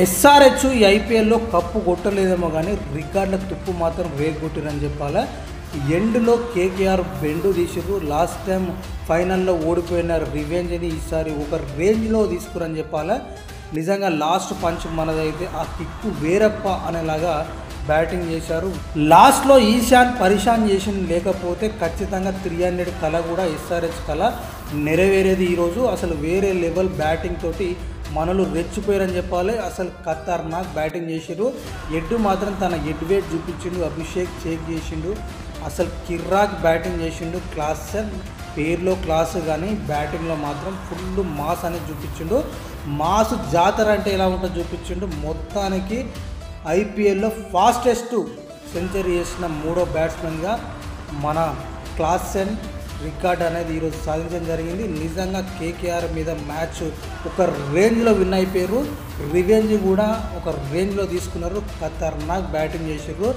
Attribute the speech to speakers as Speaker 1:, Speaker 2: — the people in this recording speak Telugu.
Speaker 1: ఎస్ఆర్హెచ్ ఈ ఐపీఎల్లో కప్పు కొట్టలేదేమో కానీ రికార్డుల తుప్పు మాత్రం రేగొట్టిరని చెప్పాలా. ఎండ్లో కేకేఆర్ బెండు తీసిర్రు. లాస్ట్ టైం ఫైనల్లో ఓడిపోయిన రివెంజ్ని ఈసారి ఒక రేంజ్లో తీసుకురని చెప్పాలా. నిజంగా లాస్ట్ పంచ్ మనదైతే ఆ కిక్కు వేరప్ప అనేలాగా బ్యాటింగ్ చేశారు. లాస్ట్లో ఈశాన్ పరిశాన్ చేసింది లేకపోతే ఖచ్చితంగా 300 కళ కూడా ఎస్ఆర్హెచ్ కళ నెరవేరేది. ఈరోజు అసలు వేరే లెవెల్ బ్యాటింగ్ తోటి మనలు రెచ్చిపోయారని చెప్పాలి. అసలు ఖతర్నాక్ బ్యాటింగ్ చేసిండు. ఎడ్డు మాత్రం తన ఎడ్ వెయిట్ చూపించిండు. అభిషేక్ చేక్ చేసిండు. అసలు కిర్రాక్ బ్యాటింగ్ చేసిండు. క్లాస్ పేరులో క్లాస్ కానీ బ్యాటింగ్లో మాత్రం ఫుల్ మాస్ అనేది చూపించిండు. మాస్ జాతర అంటే ఎలా ఉంటుందో చూపించిండు. మొత్తానికి ఐపీఎల్లో ఫాస్టెస్ట్ సెంచరీ చేసిన మూడో బ్యాట్స్మెన్గా మన క్లాసెన్ రికార్డ్ అనేది ఈరోజు సాధించడం జరిగింది. నిజంగా కేకేఆర్ మీద మ్యాచ్ ఒక రేంజ్లో విన్ అయిపోయారు. రివెంజ్ కూడా ఒక రేంజ్లో తీసుకున్నారు. ఖతర్నాక్ బ్యాటింగ్ చేసారు.